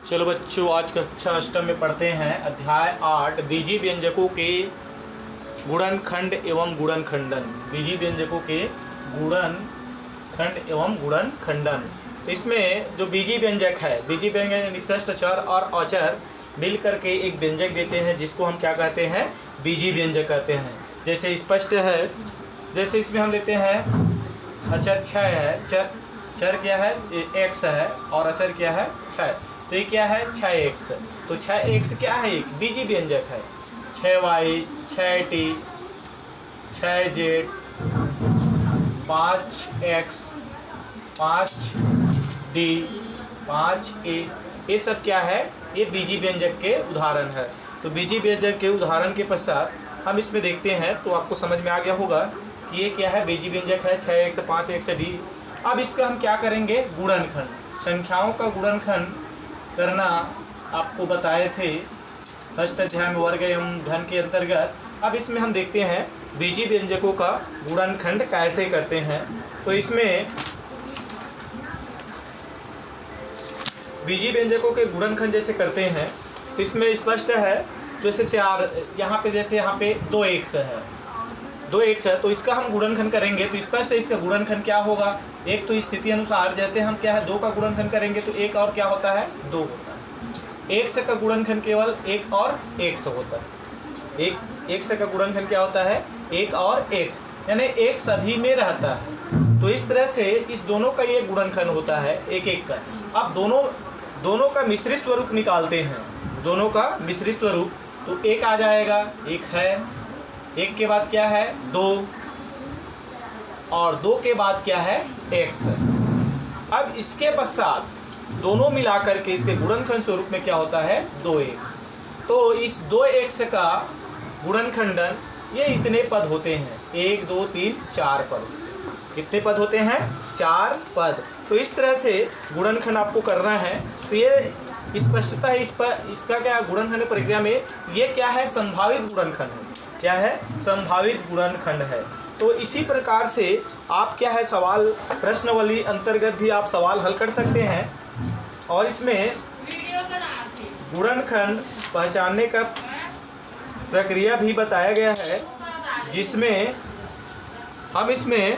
चलो बच्चों, आज कक्षा अष्टम में पढ़ते हैं अध्याय 8 बीजी व्यंजकों के गुणनखंड एवं गुणनखंडन। बीजी व्यंजकों के गुणनखंड एवं गुणनखंडन। तो इसमें जो बीजी व्यंजक है, बीजी व्यंजक निष्कृष्ट चर और अचर मिल करके एक व्यंजक देते हैं, जिसको हम क्या कहते हैं? बीजी व्यंजक कहते हैं। जैसे स्पष्ट है, जैसे इसमें हम लेते हैं अचर 6 है, चर क्या है? x है, और अचर क्या है? 6। तो ये क्या है? 6x। तो 6x क्या है? एक बीजी व्यंजक है। 6y, 6t, 6z, 5x, 5d, 5a, ये सब क्या है? ये बीजी व्यंजक के उदाहरण है। तो बीजी व्यंजक के उदाहरण के पश्चात हम इसमें देखते हैं, तो आपको समझ में आ गया होगा कि ये क्या है? बीजी व्यंजक है 6x, 5x, d। अब इसका हम क्या करेंगे? गुणनखंड, संख्याओं का गुणनखंड करना आपको बताए थे फर्स्ट अध्याय में वर्ग एवं घन के अंतर्गत। अब इसमें हम देखते हैं बीजी व्यंजकों का गुणनखंड कैसे करते हैं। तो इसमें बीजी व्यंजकों के गुणनखंड जैसे करते हैं, तो इसमें स्पष्ट है, जैसे 4 यहाँ पे, जैसे यहाँ पे 2x है, 2x है, तो इसका हम गुणनखंड करेंगे तो स्पष्ट है इसका गुणनखंड क्या होगा? एक तो स्थिति अनुसार जैसे हम क्या है 2 का गुणनखंड करेंगे तो एक और क्या होता है? 2 होता है। x का गुणनखंड केवल 1 और x होता है। x का गुणनखंड क्या होता है? 1 और x, यानी एक सभी में रहता है। तो इस तरह से इस दोनों का ये गुणनखंड होता है, एक एक का। अब दोनों का मिश्रित स्वरूप निकालते हैं, दोनों का मिश्रित स्वरूप। तो एक आ जाएगा, एक है, एक के बाद क्या है? 2, और 2 के बाद क्या है? x। अब इसके पश्चात दोनों मिलाकर के इसके गुणनखंड स्वरूप में क्या होता है? 2x। तो इस 2x का गुणनखंडन ये इतने पद होते हैं, 1 2 3 4 पद। कितने पद होते हैं? 4 पद। तो इस तरह से गुणनखंड आपको करना है। तो ये स्पष्टता है इसका क्या गुणनखंड प्रक्रिया में ये क्या है? संभावित गुणनखंड है। क्या है? संभावित गुणनखंड है। तो इसी प्रकार से आप क्या है सवाल प्रश्नावली अंतर्गत भी आप सवाल हल कर सकते हैं, और इसमें गुणनखंड पहचानने का प्रक्रिया भी बताया गया है, जिसमें हम इसमें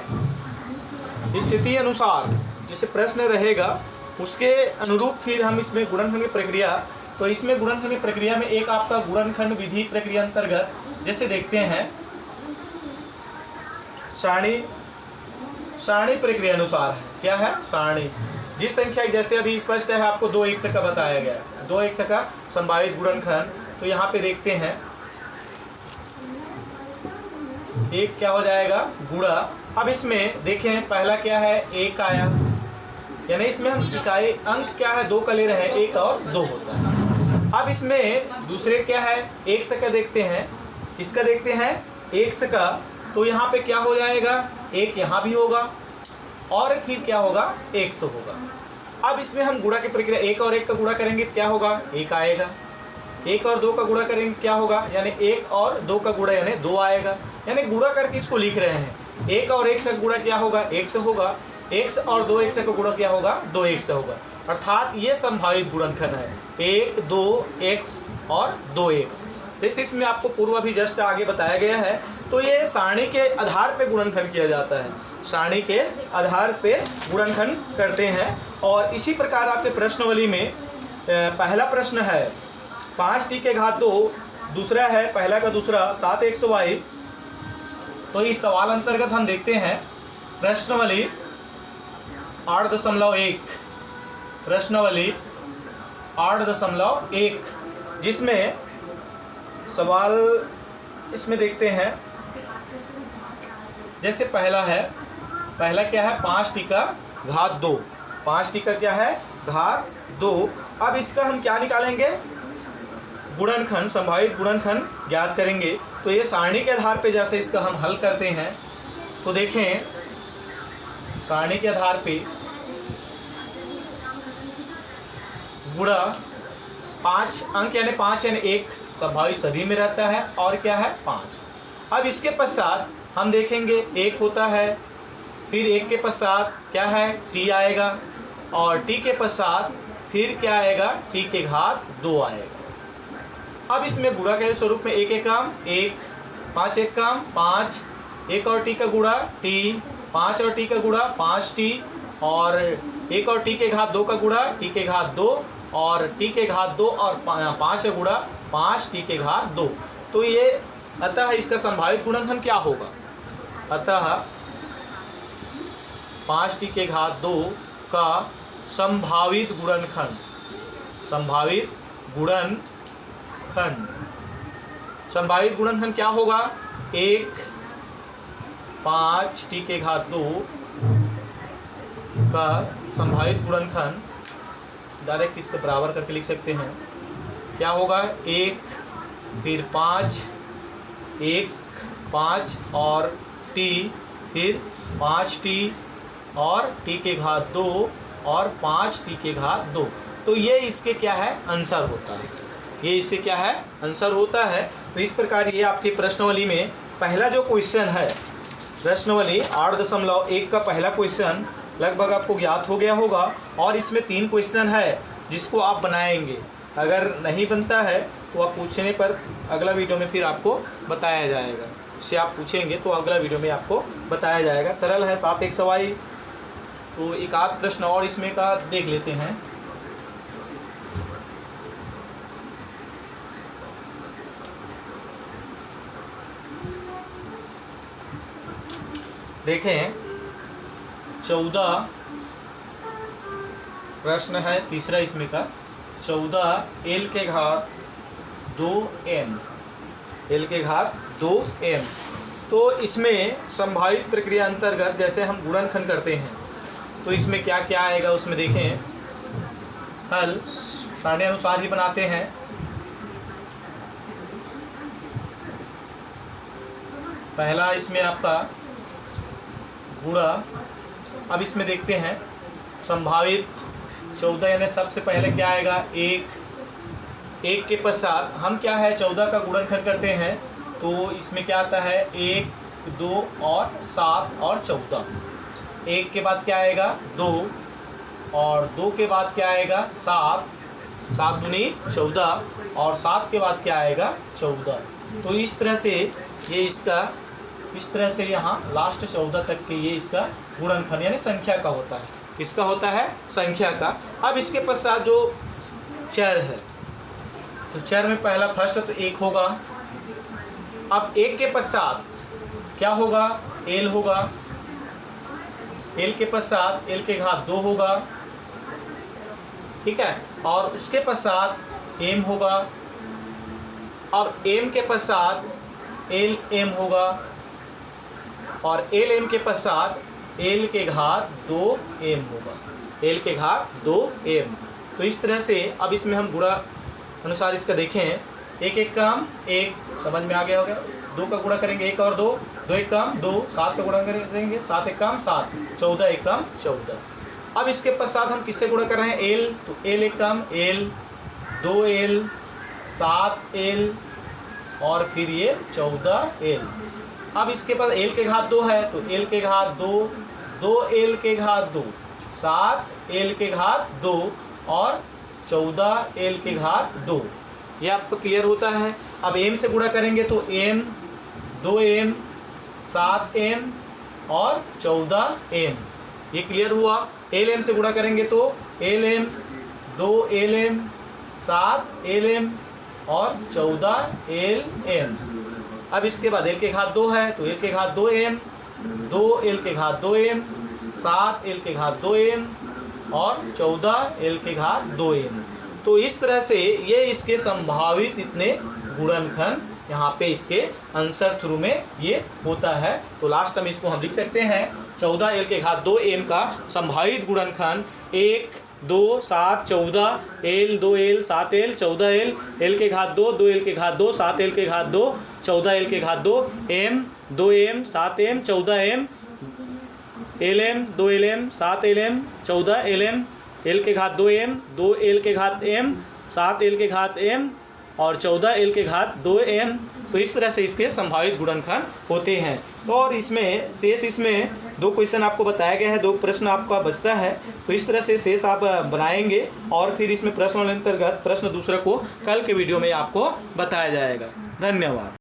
स्थिति अनुसार जैसे प्रश्न रहेगा उसके अनुरूप फिर हम इसमें गुणनखंड की प्रक्रिया। तो इसमें गुणनखंड की प्रक्रिया में एक आपका गुणनखंड विधि प्रक्रिया अंतर्गत जैसे देखते हैं सारणी प्रक्रिया अनुसार है। क्या है? सारणी। जिस संख्या जैसे अभी स्पष्ट है आपको 2x का बताया गया, 2x का संभावित गुणनखंड। तो यहाँ पे देखते हैं एक क्या हो जाएगा? गुणा। अब इसमें देखें पहला क्या है? 1 आया, यानी इसमें हम इकाई अंक क्या है? 2 का ले रहे हैं, 1 और 2 होता है। अब इसमें दूसरे क्या है? 1 का देखते हैं, इसका देखते हैं 1 का। तो यहाँ पे क्या हो जाएगा? 1 यहाँ भी होगा, और फिर क्या होगा? 1 होगा। अब इसमें हम गुणा की प्रक्रिया 1 और 1 का गुणा करेंगे तो क्या होगा? 1 आएगा। 1 और 2 का गुणा करेंगे क्या होगा? यानी 1 और 2 का गुणा यानी 2 आएगा। यानी गुणा करके इसको लिख रहे हैं। 1 और 1 से गुणा क्या होगा? 1 से होगा। 1 और 2x का गुणा क्या होगा? 2x होगा। अर्थात ये संभावित गुणनखंड है, 1 2x और 2x। जैसे इसमें आपको पूर्व अभी जस्ट आगे बताया गया है। तो ये सारणी के आधार पे गुणनखंड किया जाता है, सारणी के आधार पे गुणनखंड करते हैं। और इसी प्रकार आपके प्रश्नावली में पहला प्रश्न है 5t के घात 2, दूसरा है पहला का दूसरा 7xy। तो इस सवाल अंतर्गत हम देखते हैं प्रश्नावली 8.1, प्रश्नावली 8.1, जिसमें सवाल इसमें देखते हैं जैसे पहला क्या है? 5t का घात 2, 5t का क्या है? घात 2। अब इसका हम क्या निकालेंगे? गुणनखंड, संभावित गुणनखंड ज्ञात करेंगे। तो ये सारणी के आधार पे जैसे इसका हम हल करते हैं, तो देखें सारणी के आधार पे गुणा 5 अंक यानी 5 यानी 1 संभावित सभी में रहता है, और क्या है? 5। अब इसके पश्चात हम देखेंगे 1 होता है, फिर 1 के पश्चात क्या है? t आएगा, और t के पश्चात फिर क्या आएगा, टी के घात 2 आएगा। अब इसमें गुणा के स्वरूप में एक एकम 1, 5 एकम 5, एक और टी का गुणा टी, 5 और टी का गुणा 5t, और एक और टी के घात 2 का गुणा टी के घात 2, और टी के घात 2 और 5 का गुणा 5 टी के घात 2। तो ये अतः इसका संभावित गुणनखंड क्या होगा, अतः 5 टी के घात 2 का संभावित गुणनखंड, संभावित गुणनखंड, संभावित गुणनखंड क्या होगा, 1 5 टी के घात 2 का संभावित गुणनखंड, डायरेक्ट इसके बराबर करके लिख सकते हैं, क्या होगा, 1 फिर 5, 1 5 और टी, फिर 5t और टी के घात 2 और 5t के घात 2। तो ये इसके क्या है, आंसर होता है, ये इससे क्या है, आंसर होता है। तो इस प्रकार ये आपकी प्रश्नावली में पहला जो क्वेश्चन है, प्रश्नावली 8.1 का पहला क्वेश्चन लगभग आपको ज्ञात हो गया होगा, और इसमें 3 क्वेश्चन है जिसको आप बनाएंगे। अगर नहीं बनता है तो आप पूछने पर अगला वीडियो में फिर आपको बताया जाएगा, इससे आप पूछेंगे तो अगला वीडियो में आपको बताया जाएगा। सरल है, 7 एक सवाई। तो एक आध प्रश्न और इसमें का देख लेते हैं। देखें 14 प्रश्न है, तीसरा इसमें का 14 एल के घात 2m, एल के घात 2m। तो इसमें संभावित प्रक्रिया अंतर्गत जैसे हम गुणनखंड करते हैं तो इसमें क्या क्या आएगा, उसमें देखें हल सारणी अनुसार ही बनाते हैं। पहला इसमें आपका गुणा, अब इसमें देखते हैं संभावित 14 यानी सबसे पहले क्या आएगा, 1 के पश्चात हम क्या है 14 का गुणनखंड करते हैं, तो इसमें क्या आता है 1 2 और 7 और 14। 1 के बाद क्या आएगा 2, और 2 के बाद क्या आएगा 7, 7 दूनी 14, और 7 के बाद क्या आएगा 14। तो इस तरह से ये इसका, इस तरह से यहाँ लास्ट 14 तक के ये इसका गुणनखंड यानी संख्या का होता है, इसका होता है संख्या का। अब इसके पश्चात जो चर है, तो चर में पहला फर्स्ट तो 1 होगा। अब 1 के पश्चात क्या होगा, एल होगा, एल के पश्चात एल के घात 2 होगा, ठीक है, और उसके पश्चात एम होगा, और एम के पश्चात एल एम होगा, और एल एम के पश्चात एल के घात 2m होगा, एल के घात 2m। तो इस तरह से अब इसमें हम गुणा अनुसार इसका देखें, 1 एक कम 1, समझ में आ गया होगा, 2 का गुणा करेंगे 1 और 2, 2 एक कम 2, 7 का गुणा करेंगे 7 एक कम 7, 14 एक कम 14। अब इसके पश्चात हम किससे गुणा कर रहे हैं, एल, तो एल एक कम एल, 2l, 7l, और फिर ये 14l। अब इसके पास एल के घात 2 है, तो एल के घात 2, 2l के घात 2, 7l के घात 2, और 14l के घात 2। ये आपको क्लियर होता है। अब m से गुणा करेंगे तो m, 2m, 7m और 14m, ये क्लियर हुआ। lm से गुणा करेंगे तो lm, 2lm, 7lm और 14lm। अब इसके बाद l के घात 2 है, तो l के घात 2m, 2l के घात 2m, 7l के घात 2m और 14l के घात 2m। तो इस तरह से ये इसके संभावित इतने गुणनखंड यहाँ पे इसके आंसर थ्रू में ये होता है। तो लास्ट में इसको हम लिख सकते हैं 14l के घात 2m का संभावित गुणनखंड 1 2 7 14, l 2l 7l 14l, l के घात 2, 2l के घात 2, 7l के घात 2, 14l के घात 2, m 2m 7m 14m, lm 2lm 7lm 14lm, l के घात 2m, 2l के घात m, 7l के घात m और 14l के घात 2m। तो इस तरह से इसके संभावित गुणनखंड होते हैं। तो और इसमें शेष इसमें 2 क्वेश्चन आपको बताया गया है, 2 प्रश्न आपका बचता है। तो इस तरह से शेष आप बनाएंगे और फिर इसमें प्रश्न अंतर्गत प्रश्न दूसरे को कल के वीडियो में आपको बताया जाएगा। धन्यवाद।